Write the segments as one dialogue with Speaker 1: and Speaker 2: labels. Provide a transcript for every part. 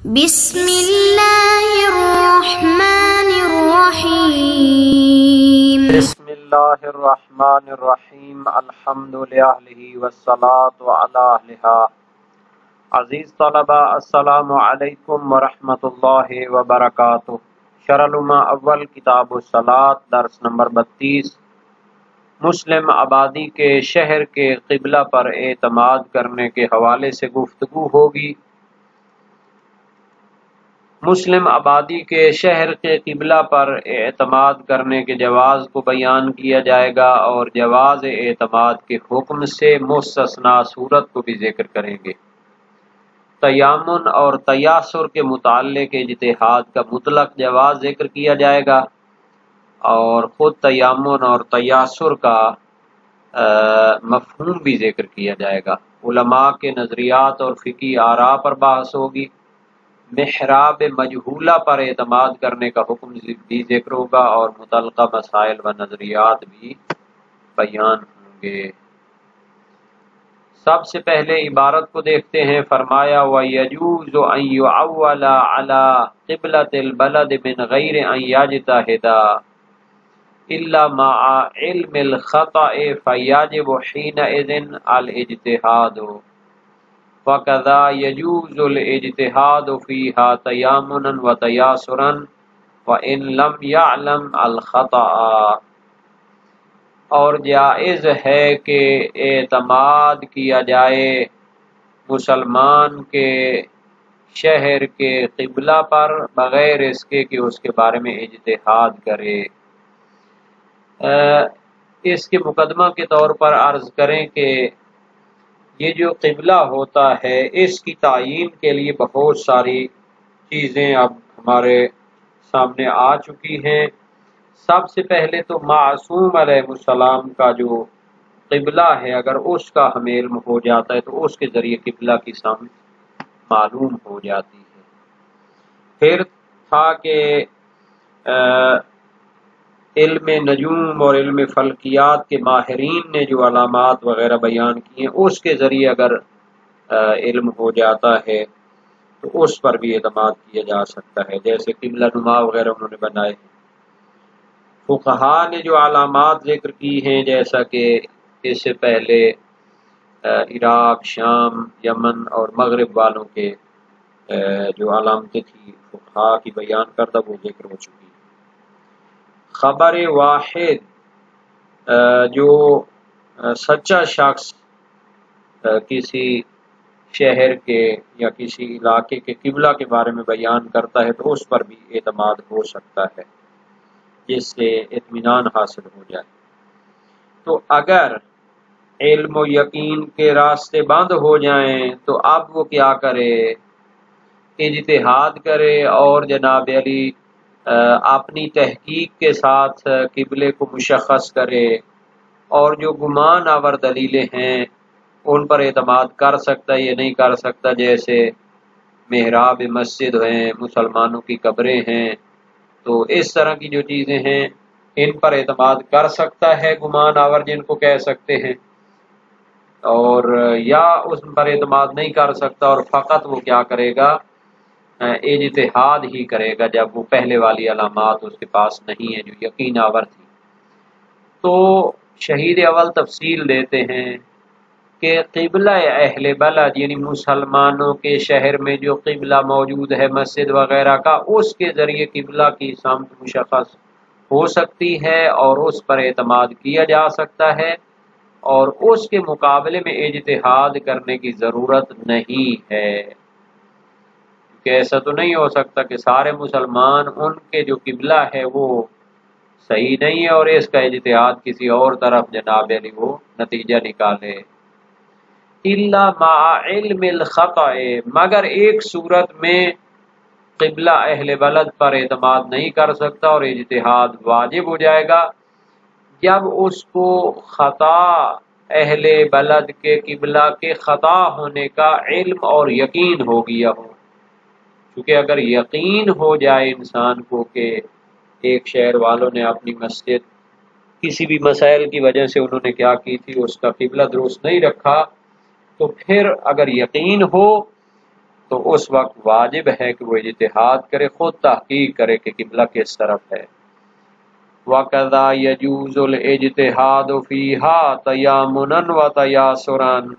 Speaker 1: بسم اللہ الرحمن الرحیم
Speaker 2: بسم اللہ الرحمن الرحیم الحمد للہ والصلاة علی اہلہا۔ عزیز طلبہ السلام علیکم ورحمۃ اللہ وبرکاتہ۔ شرح العلوم اول کتاب الصلاۃ درس نمبر 32۔ مسلم آبادی کے شہر کے قبلہ پر اعتماد کرنے کے حوالے سے گفتگو ہوگی۔ مسلم آبادی کے شہر کے قبلہ پر اعتماد کرنے کے جواز کو بیان کیا جائے گا اور جواز اعتماد کے حکم سے مستثنا صورت کو بھی ذکر کریں گے۔ تیامن اور تیاسر کے متعلق اجتہاد کا مطلق جواز ذکر کیا جائے گا اور خود تیامن اور تیاسر کا مفہوم بھی ذکر کیا جائے گا۔ علماء کے نظریات اور فقہی آراء پر بحث ہوگی۔ محراب مجہولہ پر اعتماد کرنے کا حکم بھی ذکر ہوگا اور متعلقہ مسائل و نظریات بھی بیان ہوں گے۔ سب سے پہلے عبارت کو دیکھتے ہیں۔ فرمایا وَيَجُوزُ أَن يُعَوَّلَ عَلَى قِبْلَةِ الْبَلَدِ مِنْ غَيْرِ أَن يَجْتَهِدَ إِلَّا مَعَ عِلْمِ الْخَطَأِ فَيَجِبُ حِينَئِذٍ الْاجْتِهَادُ وَكَذَا يَجُوزُ الْاجْتِهَادُ فِيهَا تَيَامُنًا وَتَيَاسُرًا وَإِن لَمْ يَعْلَمْ الْخَطَأَ۔ اور جائز ہے کہ اعتماد کیا جائے مسلمان کے شہر کے قبلہ پر بغیر اس کے کہ اس کے بارے میں اجتہاد کرے۔ اس کے مقدمہ کے طور پر عرض کریں کہ یہ جو قبلہ ہوتا ہے اس کی تعیین کے لیے بہت ساری چیزیں اب ہمارے سامنے آ چکی ہیں۔ سب سے پہلے تو معصوم علیہ السلام کا جو قبلہ ہے اگر اس کا ہمیں علم ہو جاتا ہے تو اس کے ذریعے قبلہ کی سمت معلوم ہو جاتی ہے۔ پھر تھا کہ علم نجوم اور علم فلکیات کے ماہرین نے جو علامات وغیرہ بیان کی ہیں اس کے ذریعے اگر علم ہو جاتا ہے تو اس پر بھی اعتماد کیا جا سکتا ہے، جیسے قبلہ نما وغیرہ انہوں نے بنائے ہیں۔ فقہا نے جو علامات ذکر کی ہیں جیسا کہ اس سے پہلے عراق، شام، یمن اور مغرب والوں کے جو علامتیں تھیں فقہا کی بیان کردہ وہ ذکر ہو چکی۔ خبر واحد جو سچا شخص کسی شہر کے یا کسی علاقے کے قبلہ کے بارے میں بیان کرتا ہے تو اس پر بھی اعتماد ہو سکتا ہے جس سے اطمینان حاصل ہو جائے۔ تو اگر علم و یقین کے راستے بند ہو جائیں تو اب وہ کیا کرے؟ اجتہاد کرے اور جناب علی اپنی تحقیق کے ساتھ قبلے کو مشخص کرے اور جو گمان آور دلیلیں ہیں ان پر اعتماد کر سکتا ہے یا نہیں کر سکتا، جیسے محراب مسجد ہیں، مسلمانوں کی قبریں ہیں، تو اس طرح کی جو چیزیں ہیں ان پر اعتماد کر سکتا ہے گمان آور جن کو کہہ سکتے ہیں، اور یا اس پر اعتماد نہیں کر سکتا اور فقط وہ کیا کرے گا؟ اجتہاد ہی کرے گا جب وہ پہلے والی علامات اس کے پاس نہیں ہیں جو یقین آور تھی۔ تو شہید اول تفصیل دیتے ہیں کہ قبلہ اہل بلد یعنی مسلمانوں کے شہر میں جو قبلہ موجود ہے مسجد وغیرہ کا اس کے ذریعے قبلہ کی سمت مشخص ہو سکتی ہے اور اس پر اعتماد کیا جا سکتا ہے اور اس کے مقابلے میں اجتہاد کرنے کی ضرورت نہیں ہے، کہ ایسا تو نہیں ہو سکتا کہ سارے مسلمان ان کے جو قبلہ ہے وہ صحیح نہیں ہے اور اس کا اجتہاد کسی اور طرف جناب علی وہ نتیجہ نکالے۔ الا مع علم الخطأ، مگر ایک صورت میں قبلہ اہل بلد پر اعتماد نہیں کر سکتا اور اجتہاد واجب ہو جائے گا جب اس کو خطا اہل بلد کے قبلہ کے خطا ہونے کا علم اور یقین ہو گیا ہو۔ کیونکہ اگر یقین ہو جائے انسان کو کہ ایک شہر والوں نے اپنی مسجد کسی بھی مسائل کی وجہ سے انہوں نے کیا کی تھی اس کا قبلہ درست نہیں رکھا، تو پھر اگر یقین ہو تو اس وقت واجب ہے کہ وہ اجتہاد کرے، خود تحقیق کرے کہ قبلہ کس طرف ہے۔ وَقَذَا يَجُوزُ الْإِجْتِهَادُ فِيهَا تَيَامُنًا وَتَيَاسُرًا،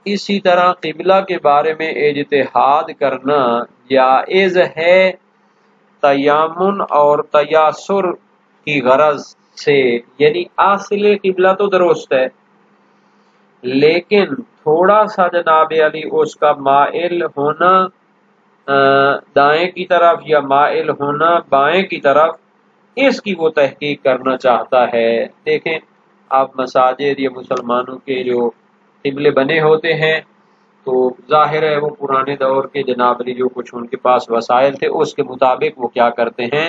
Speaker 2: اسی طرح قبلہ کے بارے میں اجتہاد کرنا جائز ہے تیامن اور تیاسر کی غرض سے، یعنی اصل قبلہ تو درست ہے لیکن تھوڑا سا جناب علی اس کا مائل ہونا دائیں کی طرف یا مائل ہونا بائیں کی طرف، اس کی وہ تحقیق کرنا چاہتا ہے۔ دیکھیں اب مساجد یا مسلمانوں کے جو قبلے بنے ہوتے ہیں تو ظاہر ہے وہ پرانے دور کے جناب علی جو کچھ ان کے پاس وسائل تھے اس کے مطابق وہ کیا کرتے ہیں،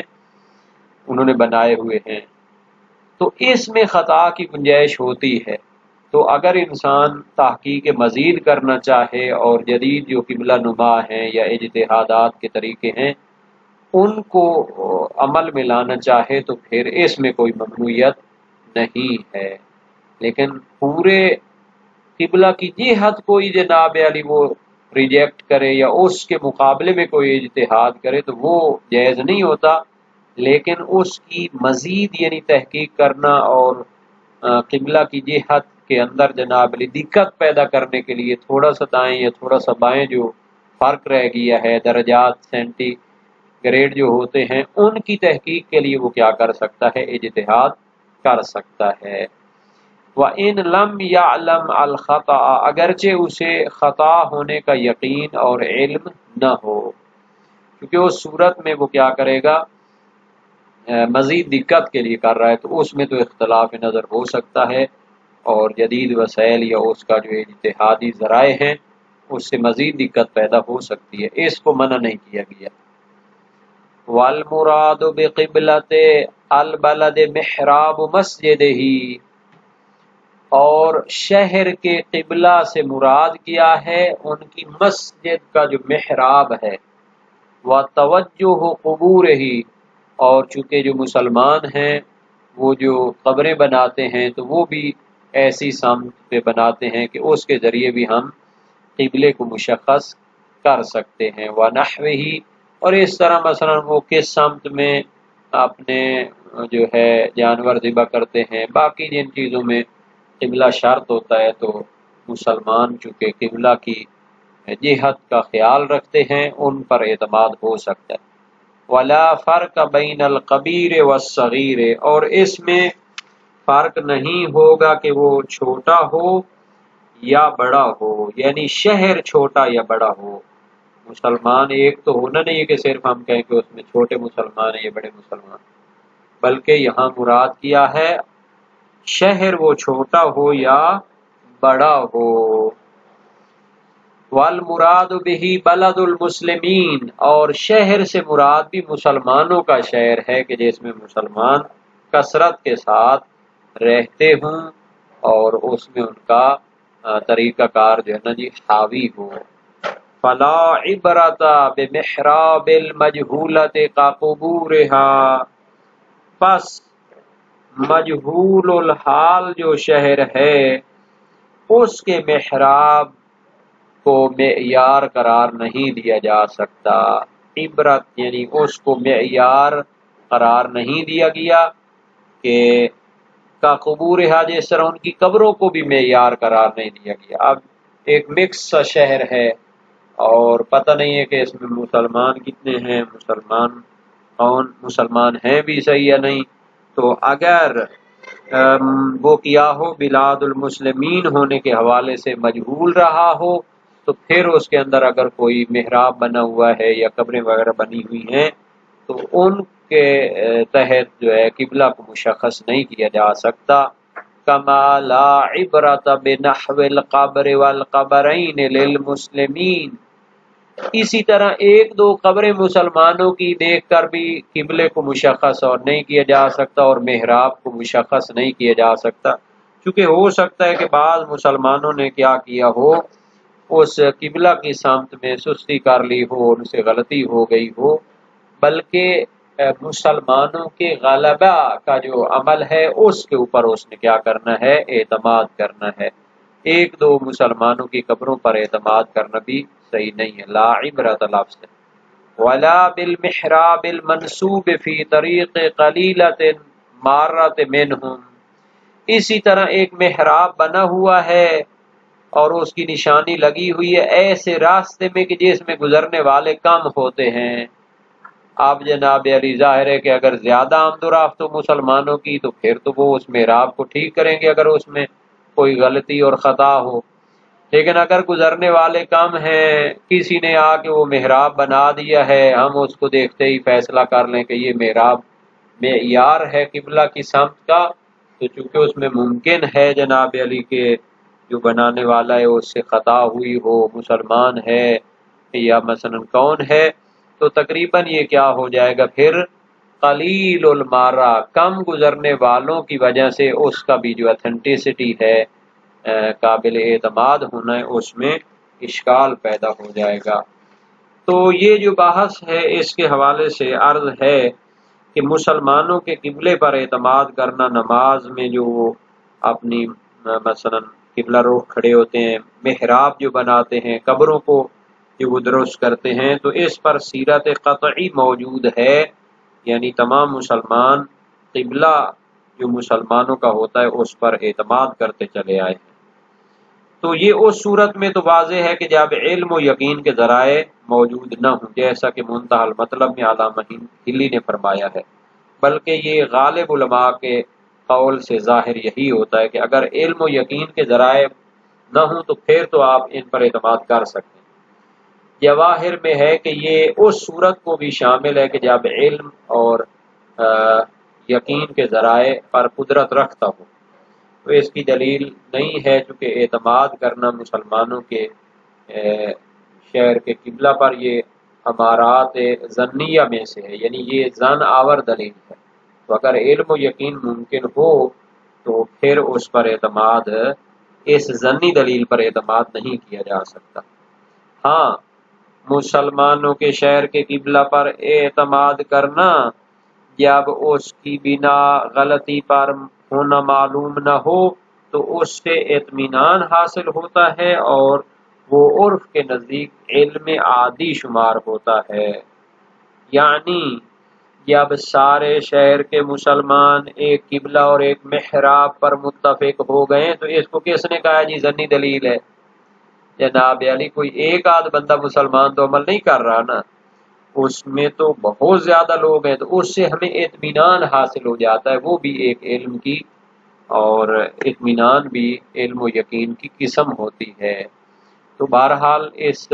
Speaker 2: انہوں نے بنائے ہوئے ہیں، تو اس میں خطا کی گنجائش ہوتی ہے۔ تو اگر انسان تحقیق مزید کرنا چاہے اور جدید جو قبلہ نما ہیں یا اجتہادات کے طریقے ہیں ان کو عمل میں لانا چاہے تو پھر اس میں کوئی ممنوعیت نہیں ہے، لیکن پورے قبلہ کی جہت کوئی جناب علی وہ ریجیکٹ کرے یا اس کے مقابلے میں کوئی اجتہاد کرے تو وہ جائز نہیں ہوتا، لیکن اس کی مزید یعنی تحقیق کرنا اور قبلہ کی جہت کے اندر جناب علی دقت پیدا کرنے کے لیے تھوڑا سا دائیں یا تھوڑا سا بائیں جو فرق رہ گیا ہے، درجات سینٹی گریڈ جو ہوتے ہیں ان کی تحقیق کے لیے وہ کیا کر سکتا ہے، اجتہاد کر سکتا ہے۔ وَإِن لَمْ يَعْلَمْ الْخَطَأَ، اگرچہ اسے خطا ہونے کا یقین اور علم نہ ہو، کیونکہ اس صورت میں وہ کیا کرے گا، مزید دقت کے لیے کر رہا ہے تو اس میں تو اختلاف نظر ہو سکتا ہے اور جدید وسائل یا اس کا جو اجتہادی ذرائع ہیں اس سے مزید دقت پیدا ہو سکتی ہے، اس کو منع نہیں کیا گیا۔ وَالْمُرَادُ بِقِبْلَةِ الْبَلَدِ مِحْرَابُ مَسْجِدِهِ، اور شہر کے قبلہ سے مراد کیا ہے ان کی مسجد کا جو محراب ہے، وَتَوَجُّهُ قُبُورِهِ، اور چونکہ جو مسلمان ہیں وہ جو قبریں بناتے ہیں تو وہ بھی ایسی سمت پہ بناتے ہیں کہ اس کے ذریعے بھی ہم قبلے کو مشخص کر سکتے ہیں۔ وَنَحْوِهِ، اور اس طرح مثلا وہ کس سمت میں اپنے جو ہے جانور ذبح کرتے ہیں، باقی جن چیزوں میں قبلہ شرط ہوتا ہے تو مسلمان چونکہ قبلہ کی جہت کا خیال رکھتے ہیں ان پر اعتماد ہو سکتا ہے۔ وَلَا فَرْقَ بَيْنَ الْقَبِيرِ وَالصَّغِيرِ، اور اس میں فرق نہیں ہوگا کہ وہ چھوٹا ہو یا بڑا ہو، یعنی شہر چھوٹا یا بڑا ہو، مسلمان ایک تو ہونا نہیں ہے کہ صرف ہم کہیں کہ اس میں چھوٹے مسلمان ہیں یا بڑے مسلمان، بلکہ یہاں مراد کیا ہے شہر وہ چھوٹا ہو یا بڑا ہو۔ وَالْمُرَادُ بِهِ بَلَدُ الْمُسْلِمِينَ، اور شہر سے مراد بھی مسلمانوں کا شہر ہے کہ جس میں مسلمان کثرت کے ساتھ رہتے ہوں اور اس میں ان کا طریقہ کار جو ہے نا جی حاوی ہو۔ فَلَا عِبْرَةَ بِمِحْرَابِ الْمَجْهُولَةِ كَقُبُورِهَا، پس مجہول الحال جو شہر ہے اس کے محراب کو معیار قرار نہیں دیا جا سکتا، عبرت یعنی اس کو معیار قرار نہیں دیا گیا کہ کا قبورہا، جس طرح ان کی قبروں کو بھی معیار قرار نہیں دیا گیا۔ اب ایک مکس سا شہر ہے اور پتہ نہیں ہے کہ اس میں مسلمان کتنے ہیں، مسلمان ہیں بھی صحیح یا نہیں، تو اگر وہ کیا ہو بلاد المسلمین ہونے کے حوالے سے مجہول رہا ہو تو پھر اس کے اندر اگر کوئی محراب بنا ہوا ہے یا قبریں وغیرہ بنی ہوئی ہیں تو ان کے تحت جو ہے قبلہ کو مشخص نہیں کیا جا سکتا۔ کما لا عبرت بنحو القبر والقبرین للمسلمین، اسی طرح ایک دو قبریں مسلمانوں کی دیکھ کر بھی قبلے کو مشخص اور نہیں کیا جا سکتا اور محراب کو مشخص نہیں کیا جا سکتا، کیونکہ ہو سکتا ہے کہ بعض مسلمانوں نے کیا کیا ہو، اس قبلہ کی سمت میں سستی کر لی ہو، ان سے غلطی ہو گئی ہو، بلکہ مسلمانوں کے غلبہ کا جو عمل ہے اس کے اوپر اس نے کیا کرنا ہے، اعتماد کرنا ہے۔ ایک دو مسلمانوں کی قبروں پر اعتماد کرنا بھی صحیح نہیں ہے۔ لا عبرۃ لفظ ہے۔ ولا بالمحراب المنصوب فی طریق قلیلۃ مارۃ منہم، اسی طرح ایک محراب بنا ہوا ہے اور اس کی نشانی لگی ہوئی ہے ایسے راستے میں کہ جس میں گزرنے والے کم ہوتے ہیں۔ اب جناب علی ظاہر ہے کہ اگر زیادہ آمد و رفت ہو مسلمانوں کی تو پھر تو وہ اس محراب کو ٹھیک کریں گے اگر اس میں کوئی غلطی اور خطا ہو، لیکن اگر گزرنے والے کم ہیں، کسی نے آ کے وہ محراب بنا دیا ہے، ہم اس کو دیکھتے ہی فیصلہ کر لیں کہ یہ محراب معیار ہے قبلہ کی سمت کا، تو چونکہ اس میں ممکن ہے جناب علی کے جو بنانے والا ہے اس سے خطا ہوئی ہو، مسلمان ہے یا مثلا کون ہے، تو تقریباً یہ کیا ہو جائے گا پھر قلیل المارہ، کم گزرنے والوں کی وجہ سے اس کا بھی جو اتھینٹسٹی ہے، قابل اعتماد ہونا ہے، اس میں اشکال پیدا ہو جائے گا۔ تو یہ جو بحث ہے اس کے حوالے سے عرض ہے کہ مسلمانوں کے قبلے پر اعتماد کرنا، نماز میں جو اپنی مثلا قبلہ رخ کھڑے ہوتے ہیں، محراب جو بناتے ہیں، قبروں کو جو وہ درست کرتے ہیں، تو اس پر سیرت قطعی موجود ہے، یعنی تمام مسلمان قبلہ جو مسلمانوں کا ہوتا ہے اس پر اعتماد کرتے چلے آئے ہیں۔ تو یہ اس صورت میں تو واضح ہے کہ جب علم و یقین کے ذرائع موجود نہ ہوں، جیسا کہ منتہی المطلب میں علامہ ہلی نے فرمایا ہے، بلکہ یہ غالب علماء کے قول سے ظاہر یہی ہوتا ہے کہ اگر علم و یقین کے ذرائع نہ ہوں تو پھر تو آپ ان پر اعتماد کر سکتے ہیں۔ جواہر میں ہے کہ یہ اس صورت کو بھی شامل ہے کہ جب علم اور یقین کے ذرائع پر قدرت رکھتا ہو، تو اس کی دلیل نہیں ہے، چونکہ اعتماد کرنا مسلمانوں کے شہر کے قبلہ پر یہ امارات ظنیہ میں سے ہے، یعنی یہ ظن آور دلیل ہے۔ تو اگر علم و یقین ممکن ہو تو پھر اس پر اعتماد، اس ظنی دلیل پر اعتماد نہیں کیا جا سکتا۔ ہاں، مسلمانوں کے شہر کے قبلہ پر اعتماد کرنا جب اس کی بنا غلطی پر ہونا معلوم نہ ہو تو اس سے اطمینان حاصل ہوتا ہے اور وہ عرف کے نزدیک علم عادی شمار ہوتا ہے۔ یعنی جب سارے شہر کے مسلمان ایک قبلہ اور ایک محراب پر متفق ہو گئے تو اس کو کس نے کہا جی ظنی دلیل ہے؟ جناب علی کوئی ایک آدھ بندہ مسلمان تو عمل نہیں کر رہا نا، اس میں تو بہت زیادہ لوگ ہیں، تو اس سے ہمیں اطمینان حاصل ہو جاتا ہے، وہ بھی ایک علم کی اور اطمینان بھی علم و یقین کی قسم ہوتی ہے۔ تو بہرحال اس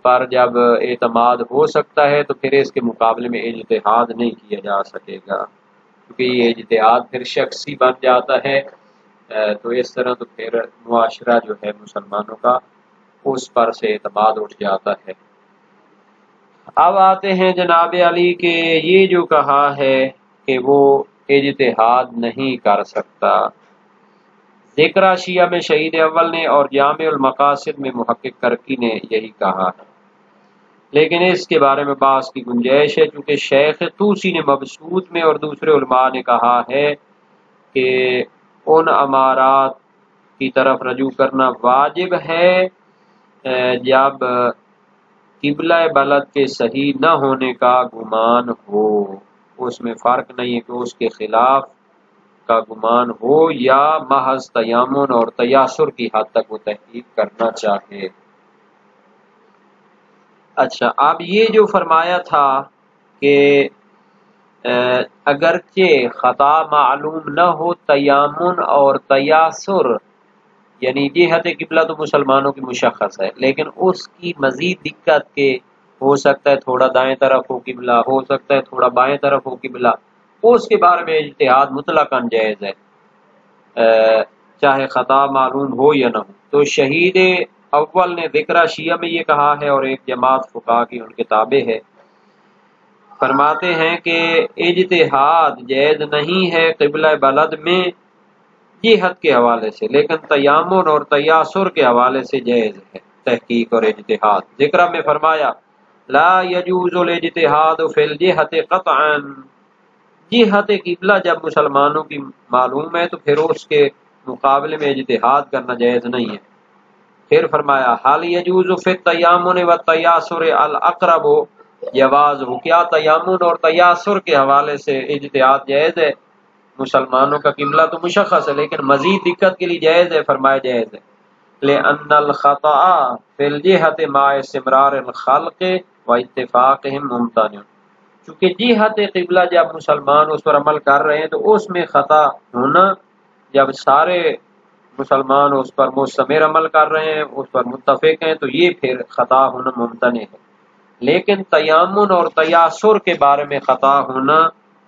Speaker 2: پر جب اعتماد ہو سکتا ہے تو پھر اس کے مقابلے میں اجتہاد نہیں کیا جا سکے گا، کیونکہ یہ اجتہاد پھر شخصی بن جاتا ہے، تو اس طرح تو پھر معاشرہ جو ہے مسلمانوں کا اس پر سے اعتماد اٹھ جاتا ہے۔ اب آتے ہیں جناب علی کہ یہ جو کہا ہے کہ وہ اجتہاد نہیں کر سکتا، ذکر شیعہ میں شہید اول نے اور جامع المقاصد میں محقق کرکی نے یہی کہا ہے، لیکن اس کے بارے میں بحث کی گنجائش ہے، چونکہ شیخ طوسی نے مبسوط میں اور دوسرے علماء نے کہا ہے کہ ان امارات کی طرف رجوع کرنا واجب ہے جب قبلہ بلد کے صحیح نہ ہونے کا گمان ہو، اس میں فرق نہیں ہے کہ اس کے خلاف کا گمان ہو یا محض تیامن اور تیاسر کی حد تک وہ تحقیق کرنا چاہے۔ اچھا، اب یہ جو فرمایا تھا کہ اگرچہ خطا معلوم نہ ہو تیامن اور تیاسر، یعنی جہت قبلہ تو مسلمانوں کی مشخص ہے، لیکن اس کی مزید دقت کہ ہو سکتا ہے تھوڑا دائیں طرف ہو قبلہ، ہو سکتا ہے تھوڑا بائیں طرف ہو قبلہ، اس کے بارے میں اجتہاد مطلقاً جائز ہے، چاہے خطا معلوم ہو یا نہ ہو۔ تو شہید اول نے ذکر شیعہ میں یہ کہا ہے اور ایک جماعت فقہا کی ان کے تابع ہے، فرماتے ہیں کہ اجتہاد جائز نہیں ہے قبلہ بلد میں جہت کے حوالے سے، لیکن تیامن اور تیاسر کے حوالے سے جائز ہے تحقیق اور اجتہاد۔ ذکر میں فرمایا لا یجوز الاجتہاد فی الجہت قطعا، جہت قبلہ جب مسلمانوں کی معلوم ہے تو پھر اس کے مقابلے میں اجتہاد کرنا جائز نہیں ہے۔ پھر فرمایا حال یجوز فی التیامن و التیاسر الاقرب جواز ہو، کیا تیامن اور تیاسر کے حوالے سے اجتہاد جائز ہے؟ مسلمانوں کا قبلہ تو مشخص ہے لیکن مزید دقت کے لیے جائز ہے، فرمایا جائز ہے۔ لأن الخطأ فی الجہت مع استمرار الخلق و اتفاقہم ممتنع، چونکہ جہت قبلہ جب مسلمان اس پر عمل کر رہے ہیں تو اس میں خطا ہونا، جب سارے مسلمان اس پر مستمر عمل کر رہے ہیں، اس پر متفق ہیں، تو یہ پھر خطا ہونا ممتنع ہے۔ لیکن تیامن اور تیاسر کے بارے میں خطا ہونا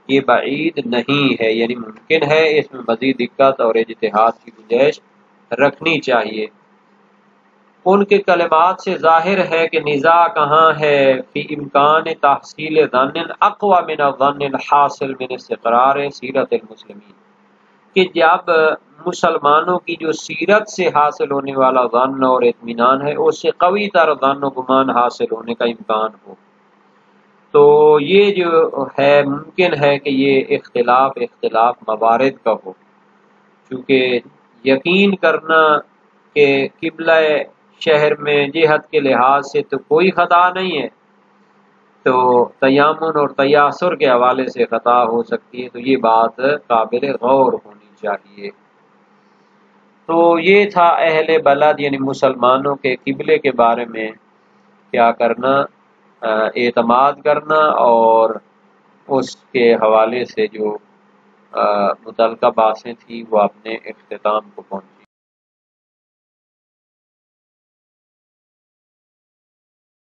Speaker 2: یہ بعید نہیں ہے، یعنی ممکن ہے، اس میں مزید دقت اور اجتہاد کی گنجائش رکھنی چاہیے۔ ان کے کلمات سے ظاہر ہے کہ نزاع کہاں ہے فی امکان تحصیل ظن اقوی من الظن الحاصل من استقرار سیرت المسلمین، کہ جب مسلمانوں کی جو سیرت سے حاصل ہونے والا ظن اور اطمینان ہے اس سے قوی تر ظن و گمان حاصل ہونے کا امکان ہو، تو یہ جو ہے ممکن ہے کہ یہ اختلاف موارد کا ہو، چونکہ یقین کرنا کہ قبلہ شہر میں جہت کے لحاظ سے تو کوئی خطا نہیں ہے، تو تیامن اور تیاسر کے حوالے سے خطا ہو سکتی ہے، تو یہ بات قابل غور ہونی چاہیے۔ تو یہ تھا اہل بلد یعنی مسلمانوں کے قبلے کے بارے میں کیا کرنا، اعتماد کرنا، اور اس کے حوالے سے جو متعلقہ باتیں تھیں وہ اپنے اختتام کو پہنچ